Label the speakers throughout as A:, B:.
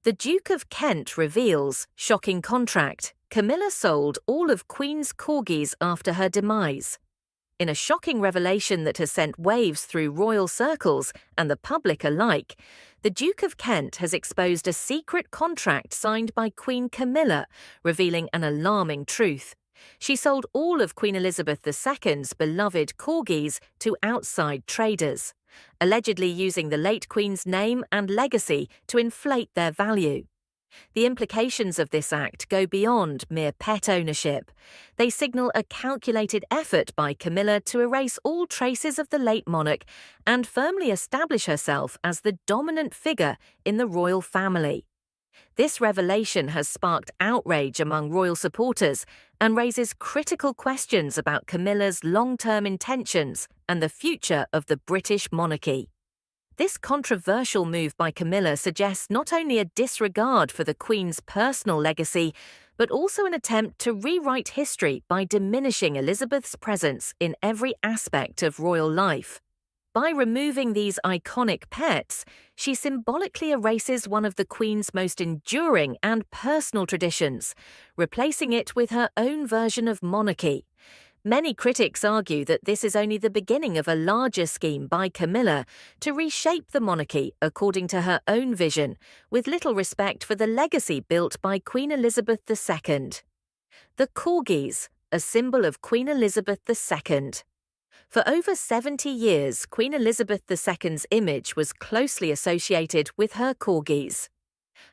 A: The Duke of Kent reveals shocking contract. Camilla sold all of Queen's corgis after her demise. In a shocking revelation that has sent waves through royal circles and the public alike, the Duke of Kent has exposed a secret contract signed by Queen Camilla, revealing an alarming truth. She sold all of Queen Elizabeth II's beloved corgis to outside traders, allegedly using the late Queen's name and legacy to inflate their value. The implications of this act go beyond mere pet ownership. They signal a calculated effort by Camilla to erase all traces of the late monarch and firmly establish herself as the dominant figure in the royal family. This revelation has sparked outrage among royal supporters and raises critical questions about Camilla's long-term intentions and the future of the British monarchy. This controversial move by Camilla suggests not only a disregard for the Queen's personal legacy, but also an attempt to rewrite history by diminishing Elizabeth's presence in every aspect of royal life. By removing these iconic pets, she symbolically erases one of the Queen's most enduring and personal traditions, replacing it with her own version of monarchy. Many critics argue that this is only the beginning of a larger scheme by Camilla to reshape the monarchy according to her own vision, with little respect for the legacy built by Queen Elizabeth II. The corgis, a symbol of Queen Elizabeth II. For over 70 years, Queen Elizabeth II's image was closely associated with her corgis.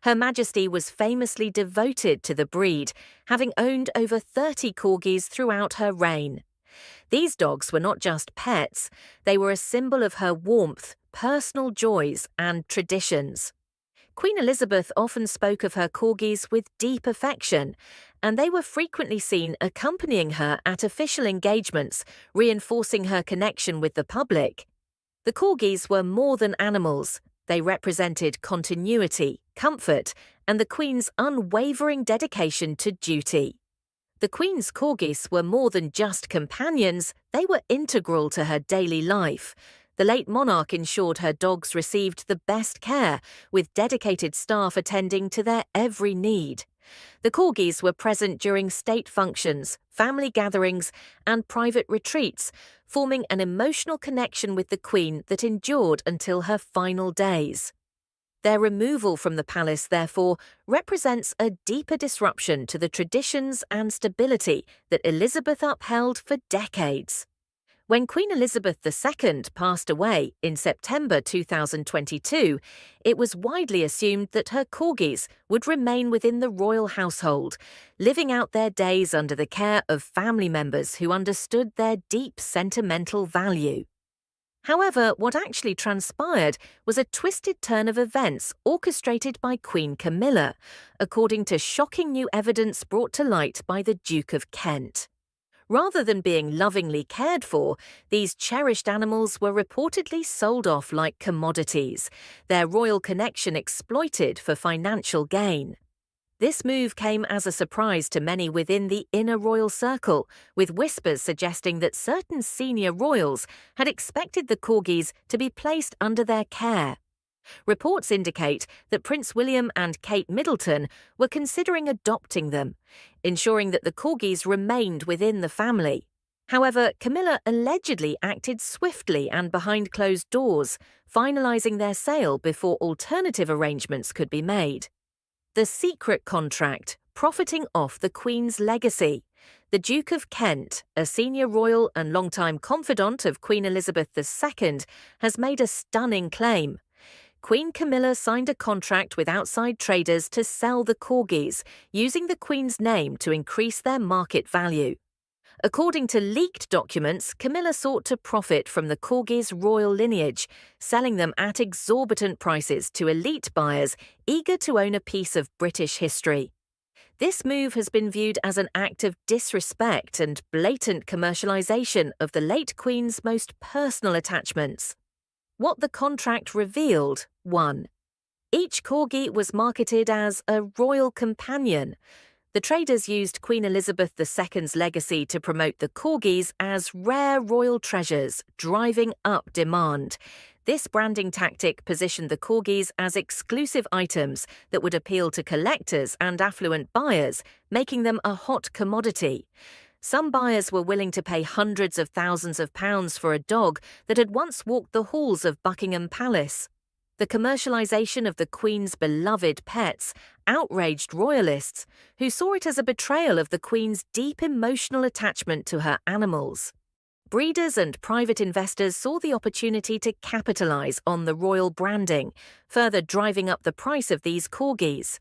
A: Her Majesty was famously devoted to the breed, having owned over 30 corgis throughout her reign. These dogs were not just pets, they were a symbol of her warmth, personal joys, and traditions. Queen Elizabeth often spoke of her corgis with deep affection, and they were frequently seen accompanying her at official engagements, reinforcing her connection with the public. The corgis were more than animals. They represented continuity, comfort, and the Queen's unwavering dedication to duty. The Queen's corgis were more than just companions, they were integral to her daily life. The late monarch ensured her dogs received the best care, with dedicated staff attending to their every need. The corgis were present during state functions, family gatherings, and private retreats, forming an emotional connection with the Queen that endured until her final days. Their removal from the palace, therefore, represents a deeper disruption to the traditions and stability that Elizabeth upheld for decades. When Queen Elizabeth II passed away in September 2022, it was widely assumed that her corgis would remain within the royal household, living out their days under the care of family members who understood their deep sentimental value. However, what actually transpired was a twisted turn of events orchestrated by Queen Camilla, according to shocking new evidence brought to light by the Duke of Kent. Rather than being lovingly cared for, these cherished animals were reportedly sold off like commodities, their royal connection exploited for financial gain. This move came as a surprise to many within the inner royal circle, with whispers suggesting that certain senior royals had expected the corgis to be placed under their care. Reports indicate that Prince William and Kate Middleton were considering adopting them, ensuring that the corgis remained within the family. However, Camilla allegedly acted swiftly and behind closed doors, finalizing their sale before alternative arrangements could be made. The secret contract, profiting off the Queen's legacy. The Duke of Kent, a senior royal and longtime confidant of Queen Elizabeth II, has made a stunning claim. Queen Camilla signed a contract with outside traders to sell the corgis, using the Queen's name to increase their market value. According to leaked documents, Camilla sought to profit from the corgis' royal lineage, selling them at exorbitant prices to elite buyers eager to own a piece of British history. This move has been viewed as an act of disrespect and blatant commercialization of the late Queen's most personal attachments. What the contract revealed: 1. Each corgi was marketed as a royal companion. The traders used Queen Elizabeth II's legacy to promote the corgis as rare royal treasures, driving up demand. This branding tactic positioned the corgis as exclusive items that would appeal to collectors and affluent buyers, making them a hot commodity. Some buyers were willing to pay hundreds of thousands of pounds for a dog that had once walked the halls of Buckingham Palace. The commercialisation of the Queen's beloved pets outraged royalists, who saw it as a betrayal of the Queen's deep emotional attachment to her animals. Breeders and private investors saw the opportunity to capitalise on the royal branding, further driving up the price of these corgis.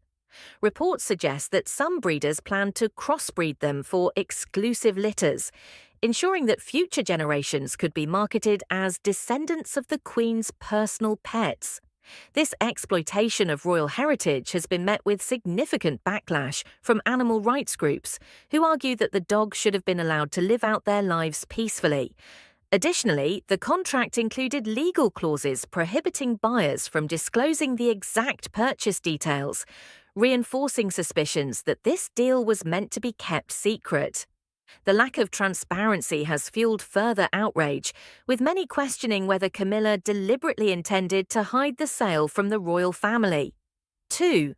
A: Reports suggest that some breeders plan to crossbreed them for exclusive litters, ensuring that future generations could be marketed as descendants of the Queen's personal pets. This exploitation of royal heritage has been met with significant backlash from animal rights groups, who argue that the dogs should have been allowed to live out their lives peacefully. Additionally, the contract included legal clauses prohibiting buyers from disclosing the exact purchase details, reinforcing suspicions that this deal was meant to be kept secret. The lack of transparency has fueled further outrage, with many questioning whether Camilla deliberately intended to hide the sale from the royal family. 2.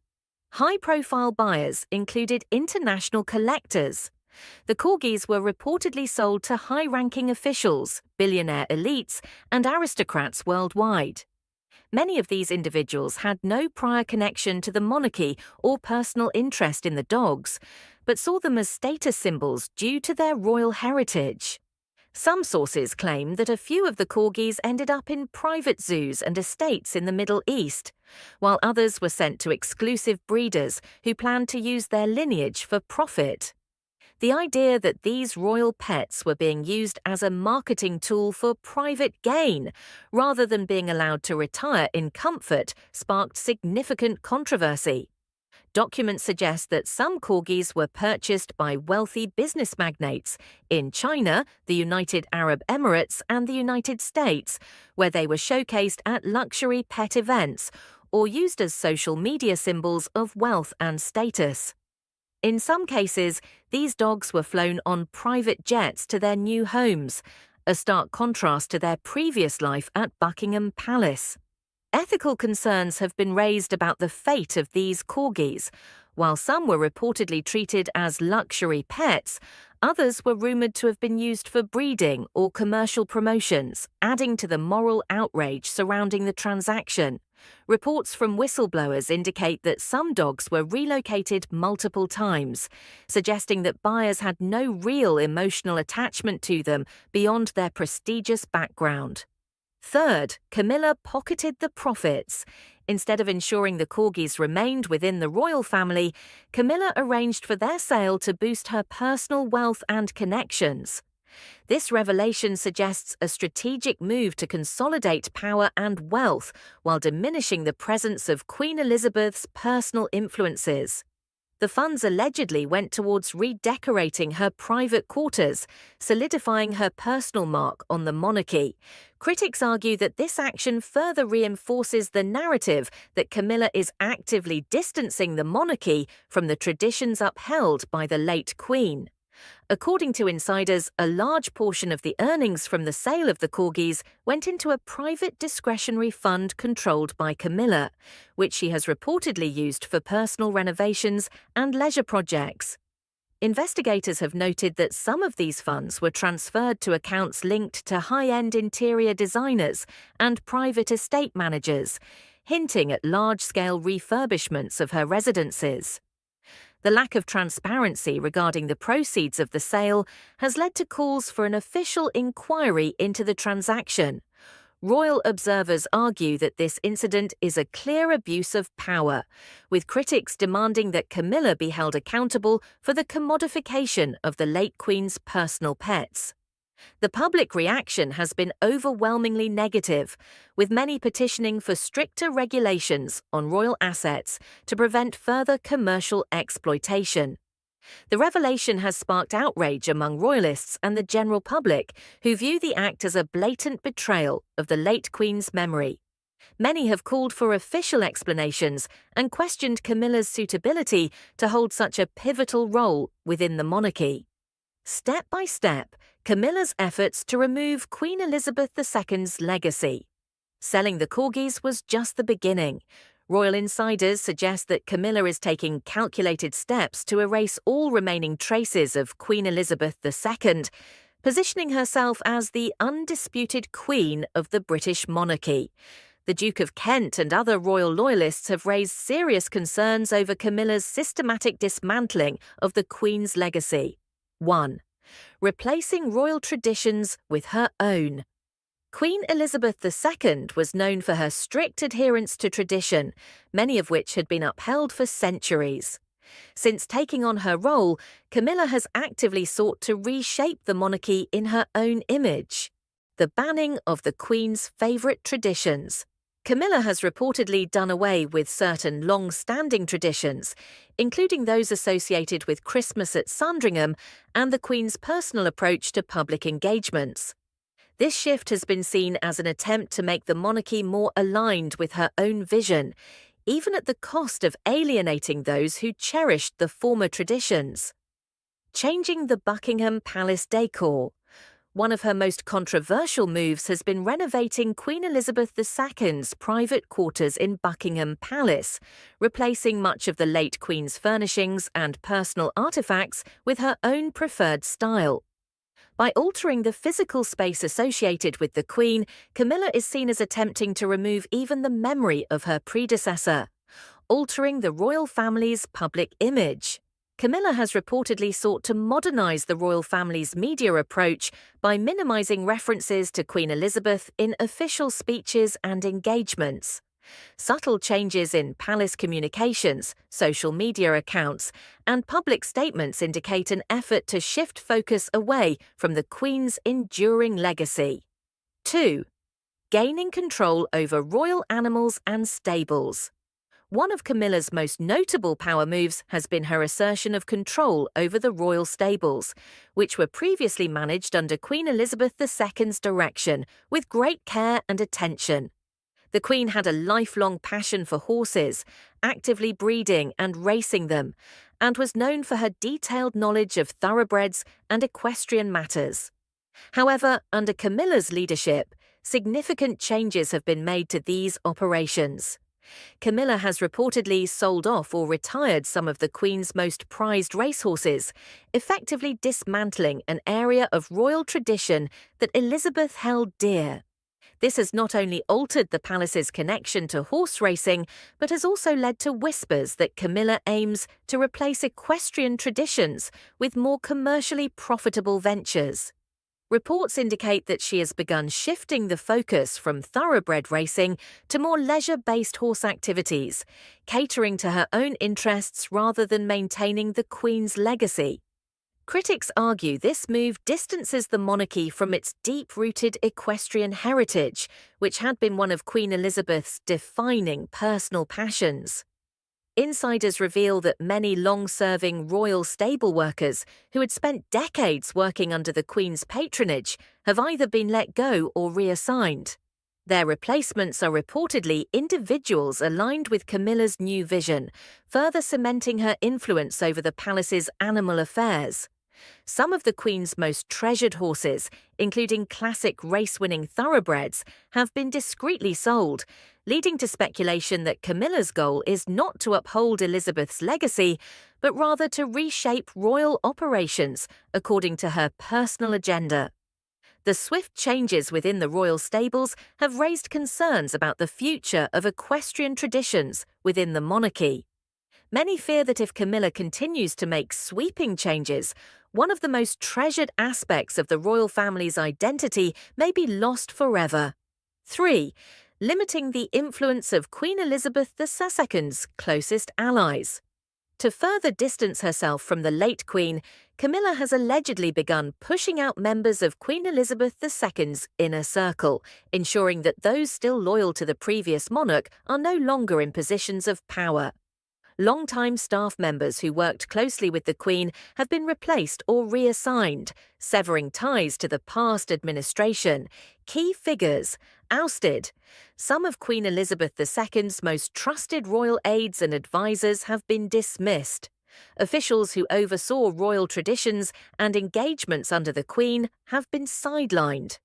A: High-profile buyers included international collectors. The corgis were reportedly sold to high-ranking officials, billionaire elites, and aristocrats worldwide. Many of these individuals had no prior connection to the monarchy or personal interest in the dogs, but saw them as status symbols due to their royal heritage. Some sources claim that a few of the corgis ended up in private zoos and estates in the Middle East, while others were sent to exclusive breeders who planned to use their lineage for profit. The idea that these royal pets were being used as a marketing tool for private gain, rather than being allowed to retire in comfort, sparked significant controversy. Documents suggest that some corgis were purchased by wealthy business magnates in China, the United Arab Emirates, and the United States, where they were showcased at luxury pet events or used as social media symbols of wealth and status. In some cases, these dogs were flown on private jets to their new homes, a stark contrast to their previous life at Buckingham Palace. Ethical concerns have been raised about the fate of these corgis. While some were reportedly treated as luxury pets, others were rumoured to have been used for breeding or commercial promotions, adding to the moral outrage surrounding the transaction. Reports from whistleblowers indicate that some dogs were relocated multiple times, suggesting that buyers had no real emotional attachment to them beyond their prestigious background. Third, Camilla pocketed the profits. Instead of ensuring the corgis remained within the royal family, Camilla arranged for their sale to boost her personal wealth and connections. This revelation suggests a strategic move to consolidate power and wealth while diminishing the presence of Queen Elizabeth's personal influences. The funds allegedly went towards redecorating her private quarters, solidifying her personal mark on the monarchy. Critics argue that this action further reinforces the narrative that Camilla is actively distancing the monarchy from the traditions upheld by the late Queen. According to insiders, a large portion of the earnings from the sale of the corgis went into a private discretionary fund controlled by Camilla, which she has reportedly used for personal renovations and leisure projects. Investigators have noted that some of these funds were transferred to accounts linked to high-end interior designers and private estate managers, hinting at large-scale refurbishments of her residences. The lack of transparency regarding the proceeds of the sale has led to calls for an official inquiry into the transaction. Royal observers argue that this incident is a clear abuse of power, with critics demanding that Camilla be held accountable for the commodification of the late Queen's personal pets. The public reaction has been overwhelmingly negative, with many petitioning for stricter regulations on royal assets to prevent further commercial exploitation. The revelation has sparked outrage among royalists and the general public, who view the act as a blatant betrayal of the late Queen's memory. Many have called for official explanations and questioned Camilla's suitability to hold such a pivotal role within the monarchy. Step by step, Camilla's efforts to remove Queen Elizabeth II's legacy. Selling the corgis was just the beginning. Royal insiders suggest that Camilla is taking calculated steps to erase all remaining traces of Queen Elizabeth II, positioning herself as the undisputed Queen of the British monarchy. The Duke of Kent and other royal loyalists have raised serious concerns over Camilla's systematic dismantling of the Queen's legacy. 1. Replacing royal traditions with her own. Queen Elizabeth II was known for her strict adherence to tradition, many of which had been upheld for centuries. Since taking on her role, Camilla has actively sought to reshape the monarchy in her own image. The banning of the Queen's favourite traditions. Camilla has reportedly done away with certain long-standing traditions, including those associated with Christmas at Sandringham and the Queen's personal approach to public engagements. This shift has been seen as an attempt to make the monarchy more aligned with her own vision, even at the cost of alienating those who cherished the former traditions. Changing the Buckingham Palace decor. One of her most controversial moves has been renovating Queen Elizabeth II's private quarters in Buckingham Palace, replacing much of the late Queen's furnishings and personal artifacts with her own preferred style. By altering the physical space associated with the Queen, Camilla is seen as attempting to remove even the memory of her predecessor, altering the royal family's public image. Camilla has reportedly sought to modernize the royal family's media approach by minimizing references to Queen Elizabeth in official speeches and engagements. Subtle changes in palace communications, social media accounts, and public statements indicate an effort to shift focus away from the Queen's enduring legacy. 2. Gaining control over royal animals and stables. One of Camilla's most notable power moves has been her assertion of control over the royal stables, which were previously managed under Queen Elizabeth II's direction with great care and attention. The Queen had a lifelong passion for horses, actively breeding and racing them, and was known for her detailed knowledge of thoroughbreds and equestrian matters. However, under Camilla's leadership, significant changes have been made to these operations. Camilla has reportedly sold off or retired some of the Queen's most prized racehorses, effectively dismantling an area of royal tradition that Elizabeth held dear. This has not only altered the palace's connection to horse racing, but has also led to whispers that Camilla aims to replace equestrian traditions with more commercially profitable ventures. Reports indicate that she has begun shifting the focus from thoroughbred racing to more leisure-based horse activities, catering to her own interests rather than maintaining the Queen's legacy. Critics argue this move distances the monarchy from its deep-rooted equestrian heritage, which had been one of Queen Elizabeth's defining personal passions. Insiders reveal that many long-serving royal stable workers who had spent decades working under the Queen's patronage have either been let go or reassigned. Their replacements are reportedly individuals aligned with Camilla's new vision, further cementing her influence over the palace's animal affairs. Some of the Queen's most treasured horses, including classic race-winning thoroughbreds, have been discreetly sold, leading to speculation that Camilla's goal is not to uphold Elizabeth's legacy, but rather to reshape royal operations according to her personal agenda. The swift changes within the royal stables have raised concerns about the future of equestrian traditions within the monarchy. Many fear that if Camilla continues to make sweeping changes, one of the most treasured aspects of the royal family's identity may be lost forever. 3. Limiting the influence of Queen Elizabeth II's closest allies. To further distance herself from the late Queen, Camilla has allegedly begun pushing out members of Queen Elizabeth II's inner circle, ensuring that those still loyal to the previous monarch are no longer in positions of power. Long-time staff members who worked closely with the Queen have been replaced or reassigned, severing ties to the past administration. Key figures ousted. Some of Queen Elizabeth II's most trusted royal aides and advisors have been dismissed. Officials who oversaw royal traditions and engagements under the Queen have been sidelined.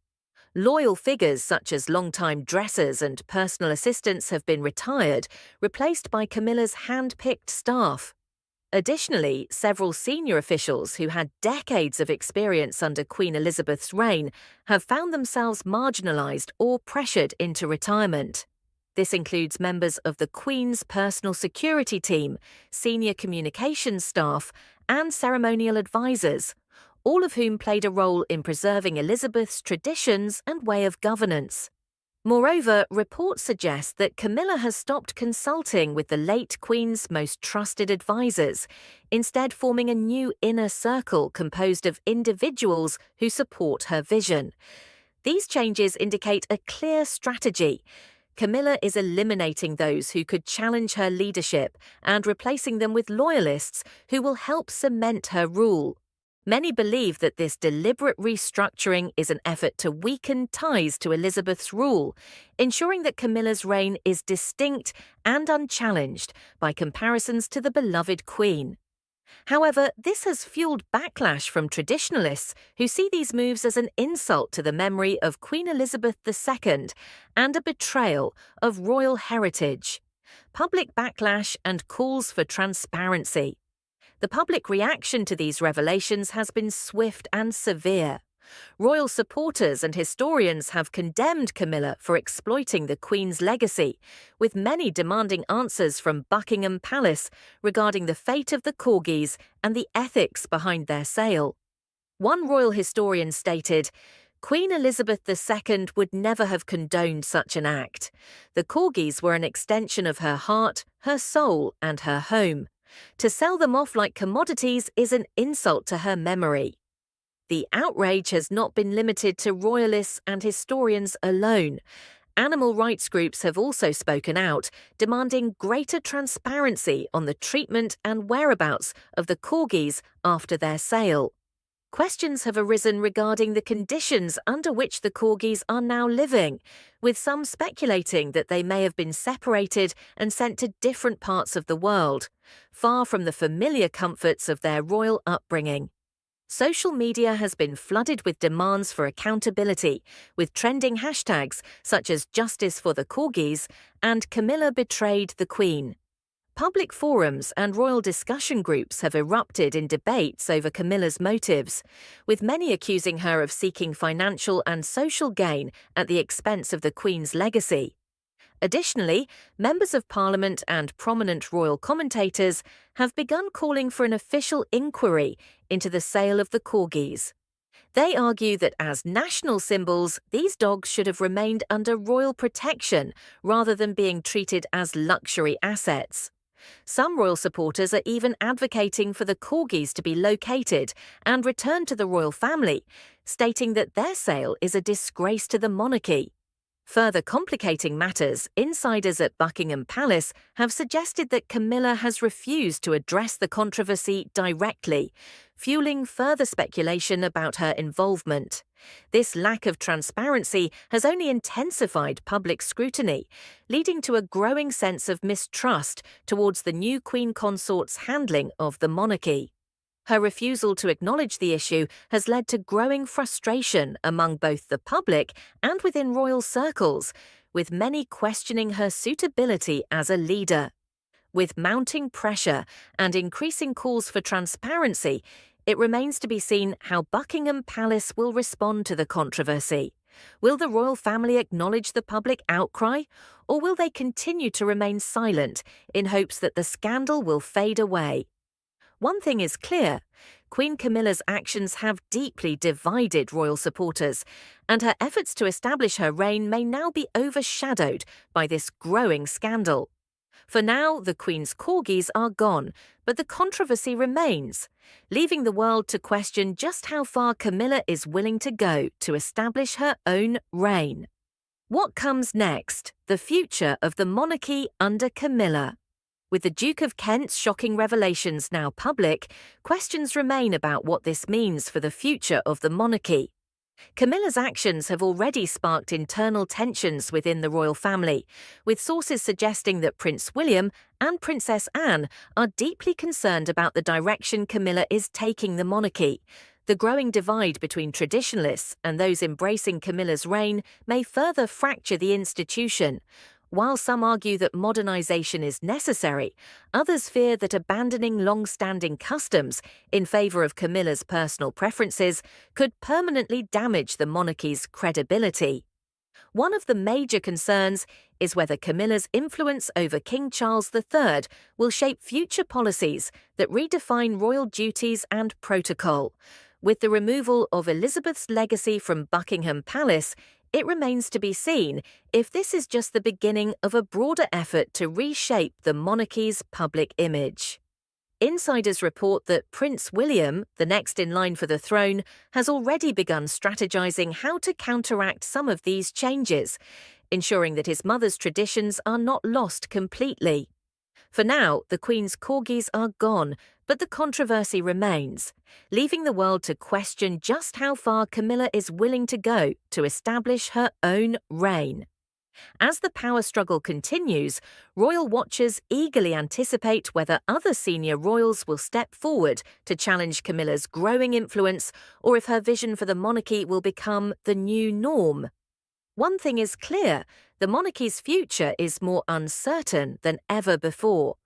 A: Loyal figures such as longtime dressers and personal assistants have been retired, replaced by Camilla's hand-picked staff. Additionally, several senior officials who had decades of experience under Queen Elizabeth's reign have found themselves marginalised or pressured into retirement. This includes members of the Queen's personal security team, senior communications staff, and ceremonial advisors, all of whom played a role in preserving Elizabeth's traditions and way of governance. Moreover, reports suggest that Camilla has stopped consulting with the late Queen's most trusted advisors, instead forming a new inner circle composed of individuals who support her vision. These changes indicate a clear strategy. Camilla is eliminating those who could challenge her leadership and replacing them with loyalists who will help cement her rule. Many believe that this deliberate restructuring is an effort to weaken ties to Elizabeth's rule, ensuring that Camilla's reign is distinct and unchallenged by comparisons to the beloved Queen. However, this has fueled backlash from traditionalists who see these moves as an insult to the memory of Queen Elizabeth II and a betrayal of royal heritage. Public backlash and calls for transparency. The public reaction to these revelations has been swift and severe. Royal supporters and historians have condemned Camilla for exploiting the Queen's legacy, with many demanding answers from Buckingham Palace regarding the fate of the corgis and the ethics behind their sale. One royal historian stated, "Queen Elizabeth II would never have condoned such an act. The corgis were an extension of her heart, her soul, and her home. To sell them off like commodities is an insult to her memory." The outrage has not been limited to royalists and historians alone. Animal rights groups have also spoken out, demanding greater transparency on the treatment and whereabouts of the corgis after their sale. Questions have arisen regarding the conditions under which the corgis are now living, with some speculating that they may have been separated and sent to different parts of the world, far from the familiar comforts of their royal upbringing. Social media has been flooded with demands for accountability, with trending hashtags such as Justice for the Corgis and Camilla betrayed the Queen. Public forums and royal discussion groups have erupted in debates over Camilla's motives, with many accusing her of seeking financial and social gain at the expense of the Queen's legacy. Additionally, members of Parliament and prominent royal commentators have begun calling for an official inquiry into the sale of the corgis. They argue that as national symbols, these dogs should have remained under royal protection rather than being treated as luxury assets. Some royal supporters are even advocating for the corgis to be located and returned to the royal family, stating that their sale is a disgrace to the monarchy. Further complicating matters, insiders at Buckingham Palace have suggested that Camilla has refused to address the controversy directly, fueling further speculation about her involvement. This lack of transparency has only intensified public scrutiny, leading to a growing sense of mistrust towards the new Queen Consort's handling of the monarchy. Her refusal to acknowledge the issue has led to growing frustration among both the public and within royal circles, with many questioning her suitability as a leader. With mounting pressure and increasing calls for transparency, it remains to be seen how Buckingham Palace will respond to the controversy. Will the royal family acknowledge the public outcry, or will they continue to remain silent in hopes that the scandal will fade away? One thing is clear, Queen Camilla's actions have deeply divided royal supporters, and her efforts to establish her reign may now be overshadowed by this growing scandal. For now, the Queen's corgis are gone, but the controversy remains, leaving the world to question just how far Camilla is willing to go to establish her own reign. What comes next? The future of the monarchy under Camilla. With the Duke of Kent's shocking revelations now public, questions remain about what this means for the future of the monarchy. Camilla's actions have already sparked internal tensions within the royal family, with sources suggesting that Prince William and Princess Anne are deeply concerned about the direction Camilla is taking the monarchy, The growing divide between traditionalists and those embracing Camilla's reign may further fracture the institution. While some argue that modernization is necessary, others fear that abandoning long-standing customs in favor of Camilla's personal preferences could permanently damage the monarchy's credibility. One of the major concerns is whether Camilla's influence over King Charles III will shape future policies that redefine royal duties and protocol. With the removal of Elizabeth's legacy from Buckingham Palace, it remains to be seen if this is just the beginning of a broader effort to reshape the monarchy's public image. Insiders report that Prince William, the next in line for the throne, has already begun strategizing how to counteract some of these changes, ensuring that his mother's traditions are not lost completely. For now, the Queen's corgis are gone, but the controversy remains, leaving the world to question just how far Camilla is willing to go to establish her own reign. As the power struggle continues, royal watchers eagerly anticipate whether other senior royals will step forward to challenge Camilla's growing influence or if her vision for the monarchy will become the new norm. One thing is clear, the monarchy's future is more uncertain than ever before.